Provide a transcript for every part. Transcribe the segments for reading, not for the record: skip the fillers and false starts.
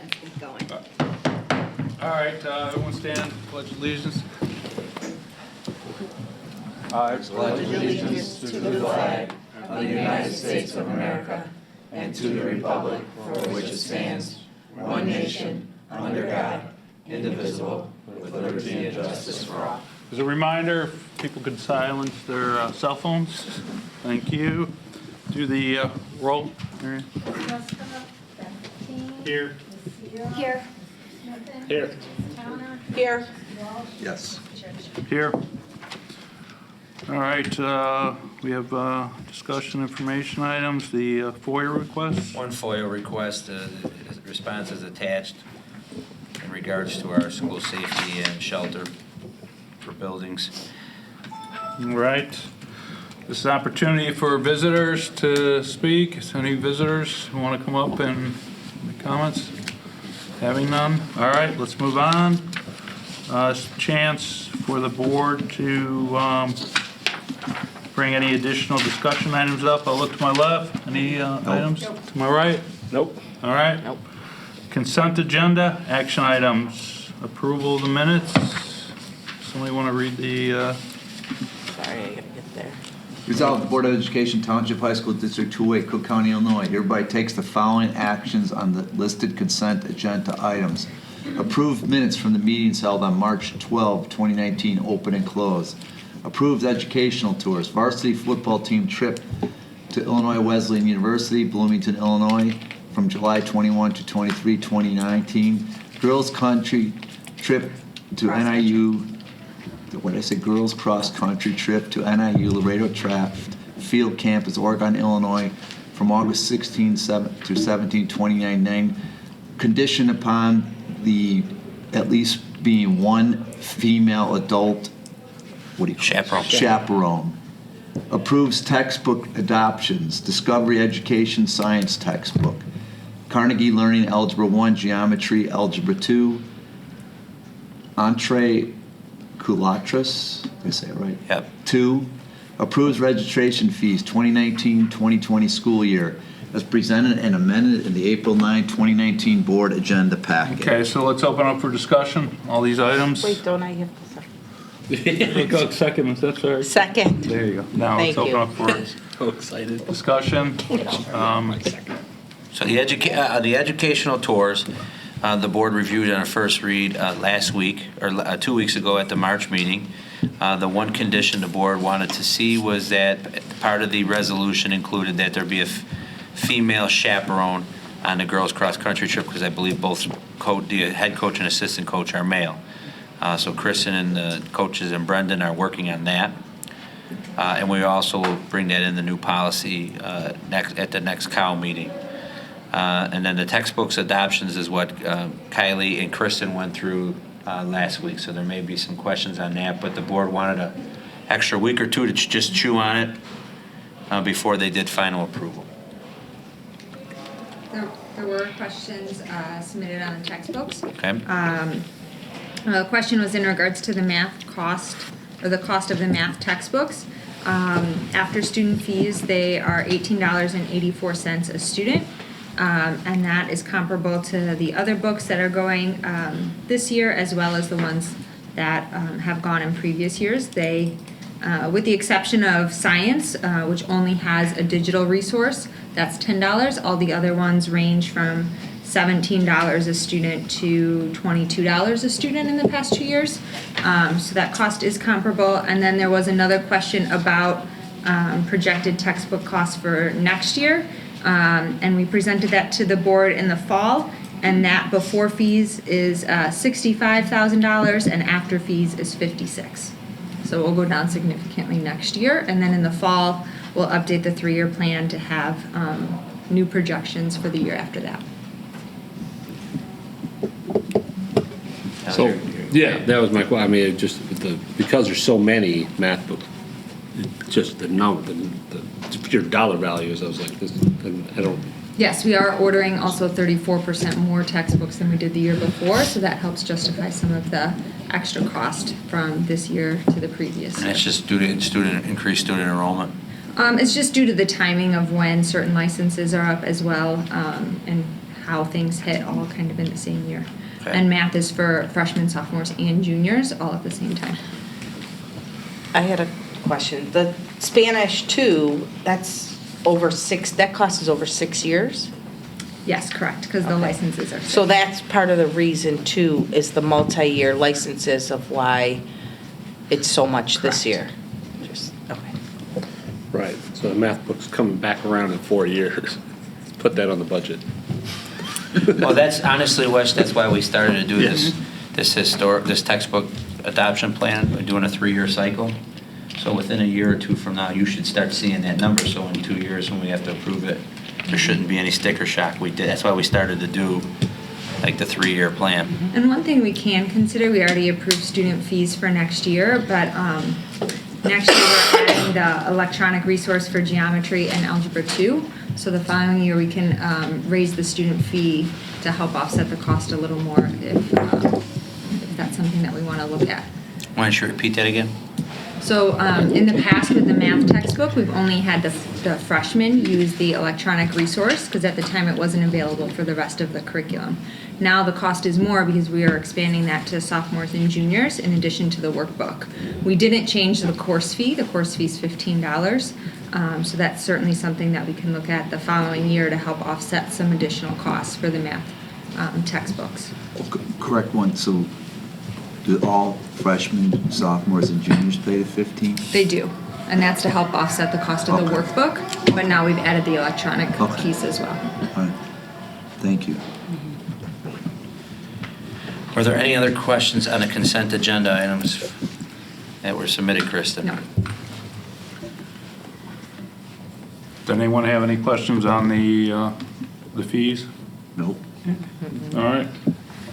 let's get going. All right, everyone stand, pledge allegiance. I pledge allegiance to the flag of the United States of America and to the republic for which it stands, one nation, under God, indivisible, with liberty and justice for all. As a reminder, if people could silence their cell phones. Thank you. Do the roll. Here. Here. Here. Here. Here. Yes. Here. All right, we have discussion information items, the FOIA request. One FOIA request, response is attached in regards to our school safety and shelter for buildings. All right. This is an opportunity for visitors to speak. Is any visitors who want to come up and make comments? Having none? All right, let's move on. Chance for the board to bring any additional discussion items up. I'll look to my left. Any items? Nope. To my right? Nope. All right. Nope. Consent agenda, action items, approval of the minutes. Somebody want to read the, Sorry, I gotta get there. Resolved, the Board of Education, Township High School District 2A, Cook County, Illinois, hereby takes the following actions on the listed consent agenda items. Approved minutes from the meetings held on March 12, 2019, open and closed. Approved educational tours, varsity football team trip to Illinois Wesleyan University, Bloomington, Illinois, from July 21 to 23, 2019. Girls country trip to NIU, what did I say, girls cross country trip to NIU Laredo Track Field Campus, Oregon, Illinois, from August 16 to 17, 2019. Conditioned upon the at least being one female adult, what do you call it? Chaperone. Approves textbook adoptions, Discovery Education Science textbook, Carnegie Learning Algebra 1, Geometry Algebra 2, Entree Culatris, did I say it right? Yep. 2, approves registration fees 2019-2020 school year as presented and amended in the April 9, 2019 board agenda packet. okay, so let's open up for discussion, all these items. Wait, don't I have to second? Go second, that's sorry. Second. There you go. Now let's Thank open you. up for So excited. discussion. So the educational tours, the board reviewed on a first read last week, or 2 weeks ago at the March meeting. The one condition the board wanted to see was that part of the resolution included that there be a female chaperone on the girls' cross-country trip, because I believe both the head coach and assistant coach are male. So Kristen and the coaches and Brendan are working on that. And we also will bring that in the new policy at the next COW meeting. And then the textbooks adoptions is what Kylie and Kristen went through last week. So there may be some questions on that, but the board wanted an extra week or two to just chew on it before they did final approval. There were questions submitted on the textbooks. Okay? The question was in regards to the math cost, or the cost of the math textbooks. After student fees, they are $18.84 a student. And that is comparable to the other books that are going this year, as well as the ones that have gone in previous years. They, with the exception of science, which only has a digital resource, that's $10. All the other ones range from $17 a student to $22 a student in the past 2 years. So that cost is comparable. And then there was another question about projected textbook costs for next year. And we presented that to the board in the fall, and that before fees is $65,000 and after fees is $56,000. So we'll go down significantly next year, and then in the fall we'll update the 3-year plan to have new projections for the year after that. So, yeah, that was my, I mean, just because there's so many math books, just the number, the pure dollar values, I was like, this, I don't. Yes, we are ordering also 34% more textbooks than we did the year before, so that helps justify some of the extra cost from this year to the previous And year. it's just increased student enrollment. It's just due to the timing of when certain licenses are up as well, and how things hit all kind of in the same year. Okay. And math is for freshmen, sophomores, and juniors all at the same time. I had a question. The Spanish too, that cost is over 6 years? Yes, correct, because the Okay. licenses are. So that's part of the reason too, is the multi-year licenses of why it's so much this Correct. year? Okay. Right, so the math book's coming back around in 4 years. Put that on the budget. Well, that's honestly, Wes, that's why we started to do Yes. this textbook adoption plan. We're doing a 3-year cycle. So within a year or two from now, you should start seeing that number. So in 2 years, when we have to approve it, there shouldn't be any sticker shock. That's why we started to do like the 3-year plan. And one thing we can consider, we already approved student fees for next year, but next year we're adding the electronic resource for geometry and algebra 2. So the following year we can raise the student fee to help offset the cost a little more if that's something that we want to look at. Why don't you repeat that again? So in the past with the math textbook, we've only had the freshmen use the electronic resource because at the time it wasn't available for the rest of the curriculum. Now the cost is more because we are expanding that to sophomores and juniors in addition to the workbook. We didn't change the course fee. The course fee is $15. So that's certainly something that we can look at the following year to help offset some additional costs for the math textbooks. Correct one, so do all freshmen, sophomores, and juniors pay the 15? They do, and that's to help offset the cost of the Okay. workbook, but now we've added the electronic Okay. piece as well. All right. Thank you. Were there any other questions on the consent agenda items that were submitted, Kristen? No. Does anyone have any questions on the fees? Nope. All right.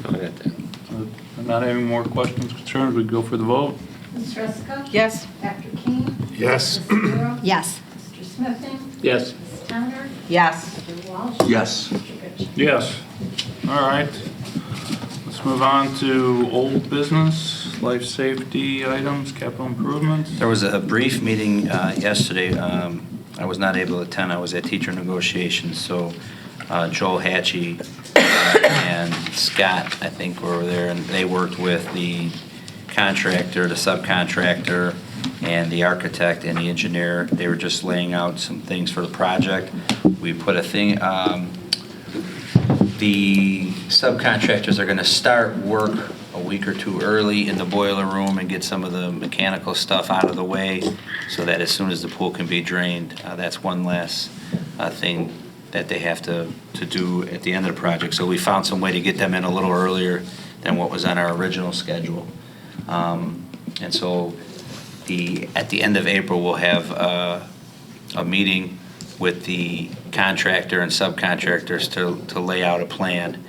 I got that. Not having more questions, concerns, we go for the vote. Ms. Ruska? Yes. Dr. King? Yes. Ms. Bureau? Yes. Mr. Smithing? Yes. Ms. Towner? Yes. Mr. Walsh? Yes. Mr. Goodchick? Yes. All right. Let's move on to old business, life safety items, capital improvements. There was a brief meeting yesterday. I was not able to attend. I was at teacher negotiations, so Joel Hatchie and Scott, I think, were there, and they worked with the contractor, the subcontractor, and the architect and the engineer. They were just laying out some things for the project. We put a thing, the subcontractors are gonna start work a week or two early in the boiler room and get some of the mechanical stuff out of the way so that as soon as the pool can be drained, that's one last thing that they have to do at the end of the project. So we found some way to get them in a little earlier than what was on our original schedule. And so at the end of April, we'll have a meeting with the contractor and subcontractors to lay out a plan.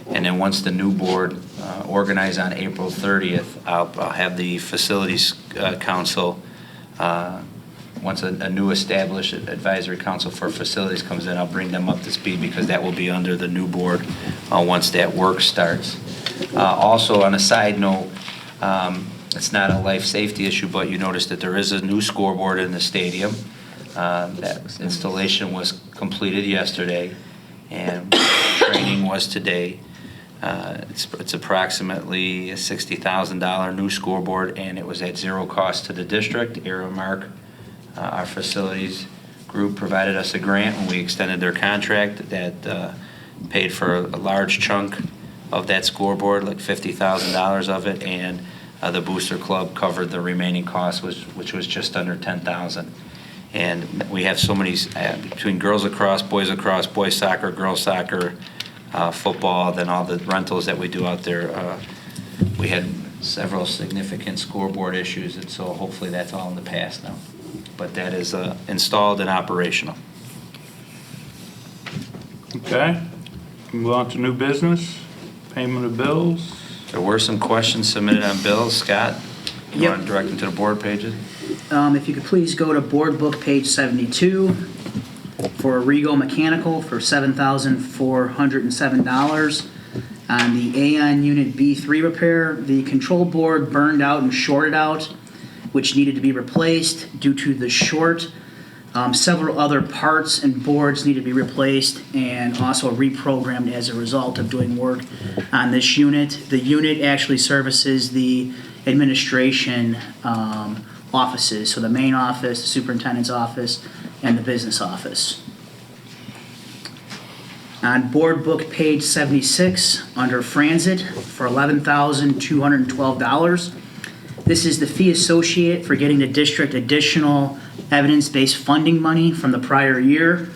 And then once the new board organized on April 30th, I'll have the facilities council, once a new established advisory council for facilities comes in, I'll bring them up to speed because that will be under the new board once that work starts. Also, on a side note, it's not a life safety issue, but you notice that there is a new scoreboard in the stadium. That installation was completed yesterday, and training was today. It's approximately a $60,000 new scoreboard, and it was at zero cost to the district. Aramark, our facilities group, provided us a grant when we extended their contract that paid for a large chunk of that scoreboard, like $50,000 of it, and the Booster Club covered the remaining cost, which was just under $10,000. And we have so many, between girls lacrosse, boys soccer, girls soccer, football, then all the rentals that we do out there. We had several significant scoreboard issues, and so hopefully that's all in the past now. But that is installed and operational. Okay. Move on to new business, payment of bills. There were some questions submitted on bills. Scott, you Yep. want to direct them to the board pages? If you could please go to board book page 72 for Rego Mechanical for $7,407. On the Aon Unit B3 repair, the control board burned out and shorted out, which needed to be replaced. Due to the short, Several other parts and boards need to be replaced and also reprogrammed as a result of doing work on this unit. The unit actually services the administration offices, so the main office, the superintendent's office, and the business office. On board book page 76, under Fransit, for $11,212. This is the fee associated for getting the district additional evidence-based funding money from the prior year.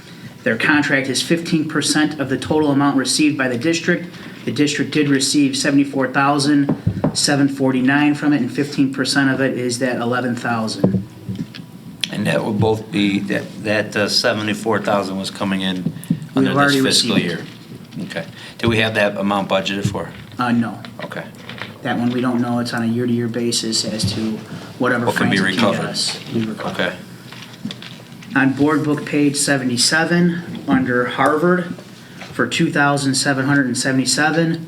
Their contract is 15% of the total amount received by the district. The district did receive $74,749 from it, and 15% of it is that $11,000. And that would both be, that 74,000 was coming in under this already fiscal received year? Okay. Do we have that amount budgeted for? No. Okay. That one, we don't know. It's on a year-to-year basis as to whatever What can be Francis recovered? us. We recover. Okay. On board book page 77, under Harvard, for $2,777.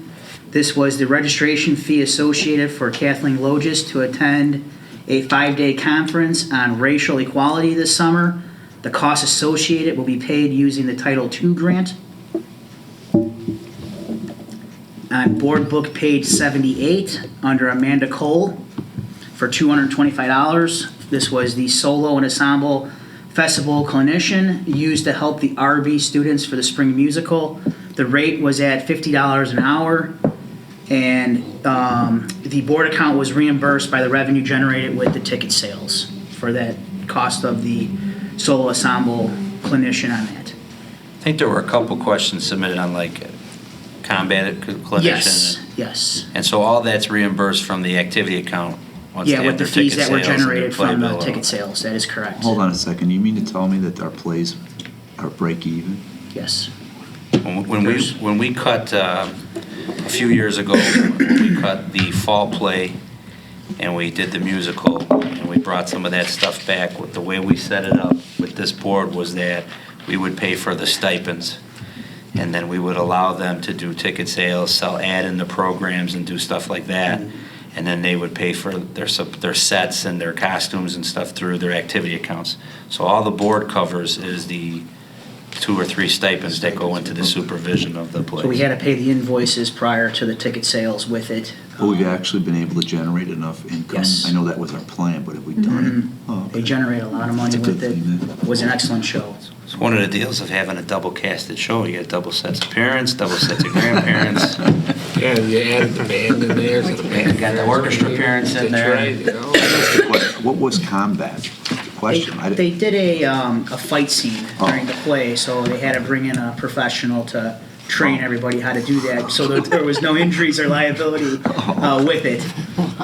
This was the registration fee associated for Kathleen Logis to attend a 5-day conference on racial equality this summer. The costs associated will be paid using the Title II grant. On board book page 78, under Amanda Cole, for $225. This was the solo and ensemble festival clinician used to help the RB students for the spring musical. The rate was at $50 an hour, and the board account was reimbursed by the revenue generated with the ticket sales for that cost of the solo ensemble clinician on that. I think there were a couple questions submitted on like combat clinician. Yes. And so all that's reimbursed from the activity account once they Yeah, have with the their fees ticket that were sales and their generated from the playbill. ticket sales, that is correct. Hold on a second, you mean to tell me that our plays are break even? Yes. When we cut, a few years ago, when we cut the fall play and we did the musical and we brought some of that stuff back, with the way we set it up with this board was that we would pay for the stipends. And then we would allow them to do ticket sales, sell ad in the programs and do stuff like that. And then they would pay for their sets and their costumes and stuff through their activity accounts. So all the board covers is the 2 or 3 stipends that go into the supervision of the plays. So we had to pay the invoices prior to the ticket sales with it. But we've actually been able to generate enough income? Yes. I know that was our plan, but have we done it? Oh, okay. They generate a lot of money That's a with good it. thing, then. It was an excellent show. It's one of the deals of having a double casted show. You got double sets of parents, double sets of grandparents. Yeah, you added the band in there. So the band Got the orchestra parents in there. That's right, you know. That's the question. What was combat? Question. They did a fight scene Oh. during the play, so they had to bring in a professional to train everybody how to do that, so that there was no injuries or liability with it.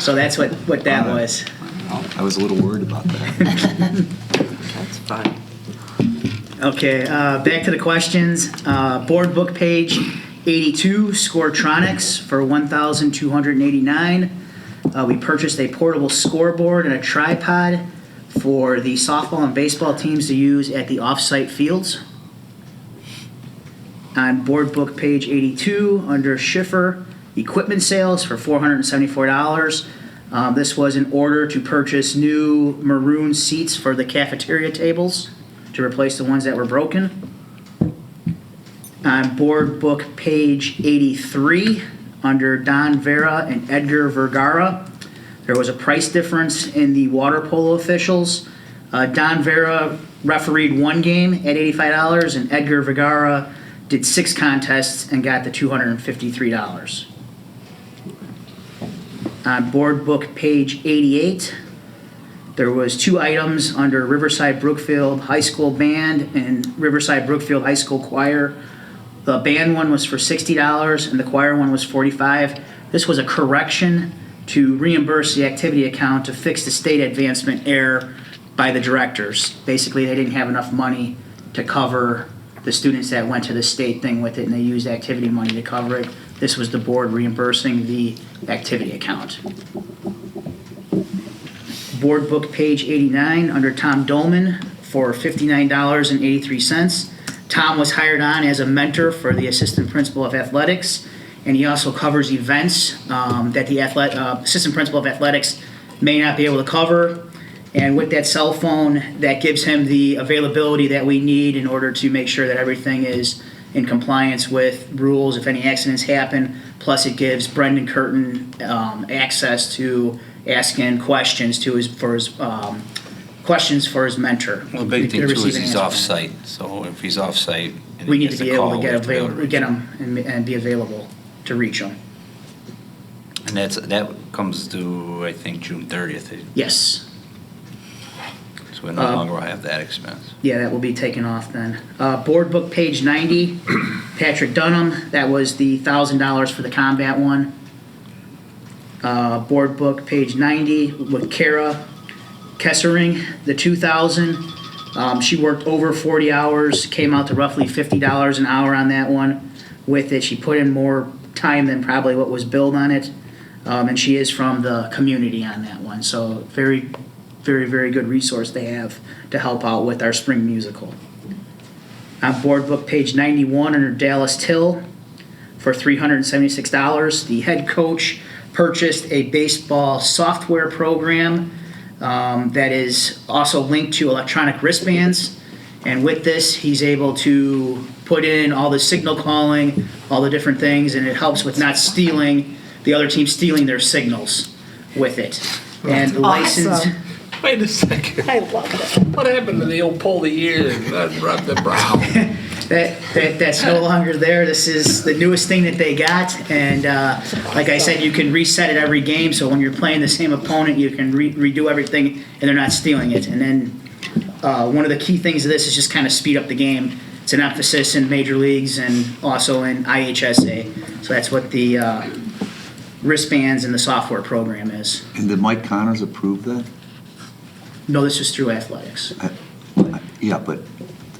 So that's what that was. I was a little worried about that. That's fine. Okay, back to the questions. Board book page 82, Scoretronics for $1,289. We purchased a portable scoreboard and a tripod for the softball and baseball teams to use at the off-site fields. On board book page 82, under Schiffer, equipment sales for $474. This was in order to purchase new maroon seats for the cafeteria tables to replace the ones that were broken. On board book page 83, under Don Vera and Edgar Vergara, there was a price difference in the water polo officials. Don Vera refereed 1 game at $85, and Edgar Vergara did 6 contests and got the $253. On board book page 88, there was 2 items under Riverside Brookfield High School Band and Riverside Brookfield High School Choir. The band one was for $60 and the choir one was $45. This was a correction to reimburse the activity account to fix the state advancement error by the directors. Basically, they didn't have enough money to cover the students that went to the state thing with it, and they used activity money to cover it. This was the board reimbursing the activity account. Board book page 89, under Tom Dolman for $59.83. Tom was hired on as a mentor for the assistant principal of athletics, and he also covers events that the assistant principal of athletics may not be able to cover. And with that cell phone, that gives him the availability that we need in order to make sure that everything is in compliance with rules if any accidents happen. Plus, it gives Brendan Curtin access to asking questions questions for his mentor. Well, the big thing too is Receiving he's answers. off-site, so if he's off-site. and We he need gets to a be able call, to we get have to be able to reach get him. him and be available to reach him. And that comes to, I think, June 30th, Yes. so we no longer will have that expense. Yeah, that will be taken off then. Board book, page 90, Patrick Dunham, that was the $1,000 for the combat one. Board book, page 90, with Kara Kessering, the 2,000. She worked over 40 hours, came out to roughly $50 an hour on that one. With it, she put in more time than probably what was billed on it. And she is from the community on that one, so very, very good resource they have to help out with our spring musical. On board book, page 91, under Dallas Till, for $376. The head coach purchased a baseball software program that is also linked to electronic wristbands. And with this, he's able to put in all the signal calling, all the different things, and it helps with not stealing, the other team stealing their signals with it. And the license, Awesome. Wait a second. I love it. What happened to the old pull the ear and rub the brow? that's no longer there. This is the newest thing that they got. And like I said, you can reset it every game. So when you're playing the same opponent, you can redo everything and they're not stealing it. And then one of the key things of this is just kind of speed up the game. It's an emphasis in major leagues and also in IHSA. So that's what the wristbands and the software program is. And did Mike Connors approve that? No, this is through athletics. Yeah, but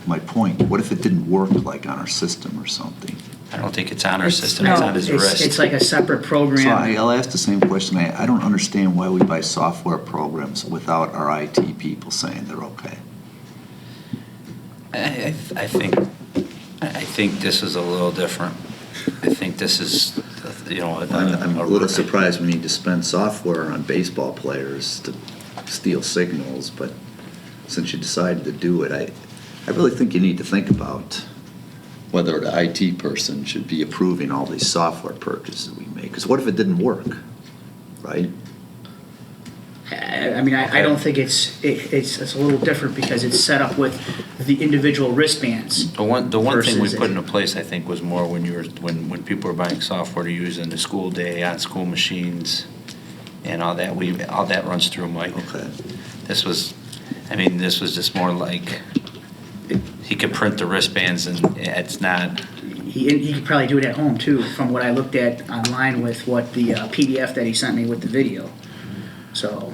my point, what if it didn't work like on our system or something? I don't think it's on our system, it's on his wrist. It's like a separate So program. I'll ask the same question. I don't understand why we buy software programs without our IT people saying they're okay. I think this is a little different. I think this is, you know. I'm a little surprised we need to spend software on baseball players to steal signals, but since you decided to do it, I really think you need to think about whether the IT person should be approving all these software purchases we make. Because what if it didn't work, right? I mean, I don't think it's a little different because it's set up with the individual wristbands. The one thing we versus put it. into place, I think, was more when when people were buying software to use in the school day, on school machines, and all that. All that runs through Mike. Okay. This was just more like he could print the wristbands, and it's not. He could probably do it at home too, from what I looked at online with what the PDF that he sent me with the video. So,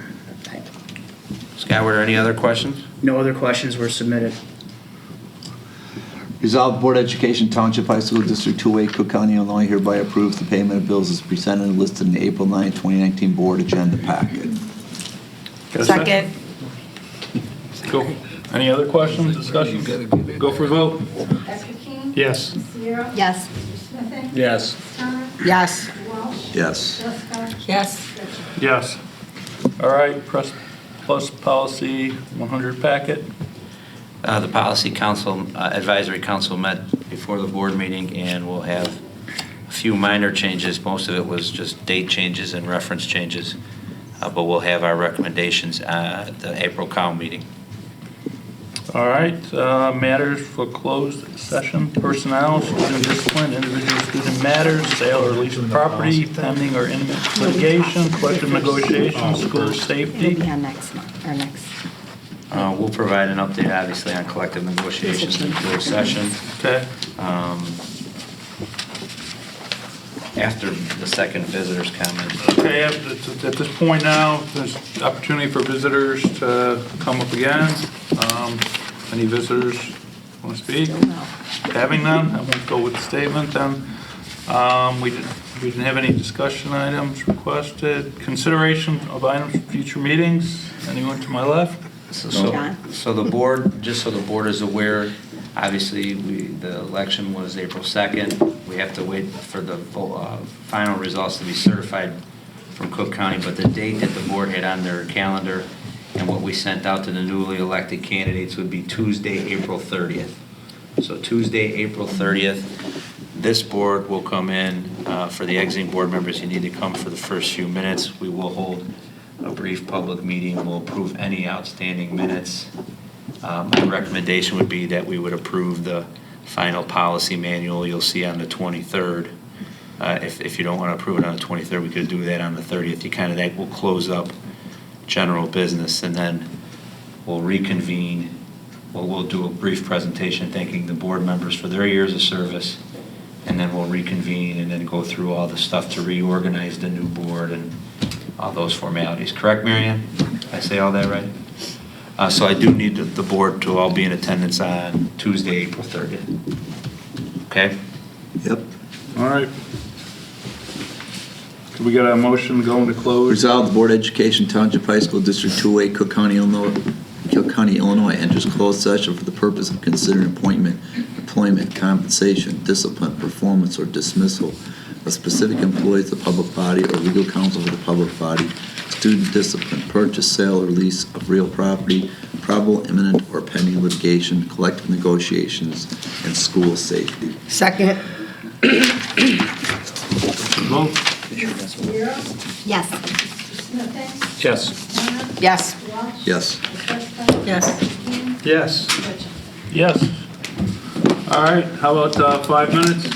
Scott, were there any other questions? no other questions were submitted. Resolved, Board of Education, Township High School District 2A, Cook County, Illinois hereby approves the payment of bills as presented and listed in the April 9, 2019 Board Agenda Packet. Second. Cool. Any other questions, discussion? Go for a vote. Dr. King? Yes. Sierra? Yes. Mr. Smithing? Yes. Turner? Yes. Walsh? Yes. Jessica? Yes. Richard? Yes. All right, plus policy 100 packet. The Policy Council, Advisory Council met before the board meeting, and we'll have a few minor changes. Most of it was just date changes and reference changes, but we'll have our recommendations at the April Cow meeting. All right, matters for closed session, personnel, student discipline, individual student matters, sale or lease of property, pending or imminent litigation, collective negotiations, school safety. It'll be on next month, or next. We'll provide an update, obviously, on collective negotiations in closed session Okay. after the second visitor's comment. Okay, at this point now, there's opportunity for visitors to come up again. Any visitors want to speak? Having none, I won't go with the statement then. We didn't have any discussion items requested. Consideration of items for future meetings. Anyone to my left? So the board, just so the board is aware, obviously, the election was April 2nd. We have to wait for the final results to be certified from Cook County, but the date that the board had on their calendar, and And what we sent out to the newly elected candidates would be Tuesday, April 30th. So Tuesday, April 30th, this board will come in, for the exiting board members, you need to come for the first few minutes. We will hold a brief public meeting, we'll approve any outstanding minutes. My recommendation would be that we would approve the final policy manual you'll see on the 23rd. If you don't want to approve it on the 23rd, we could do that on the 30th. That will close up general business, and then we'll reconvene. We'll do a brief presentation thanking the board members for their years of service, and then we'll reconvene and then go through all the stuff to reorganize the new board and all those formalities. Correct, Marianne? Did I say all that right? So I do need the board to all be in attendance on Tuesday, April 30th. Okay? Yep. All right. Can we get a motion to go into close? Resolved, the Board of Education Township High School District 2A, Cook County, Illinois enters closed session for the purpose of considering appointment, employment, compensation, discipline, performance, or dismissal of specific employees of the public body or legal counsel of the public body, student discipline, purchase, sale, or lease of real property, probable, imminent, or pending litigation, collective negotiations, and school safety. Second. Vote. Rivera, Yes. Smithing, Yes. Warner, Yes. Welch. Yes. Westfall. Yes. King, Yes. Richard. Yes. All right, how about 5 minutes?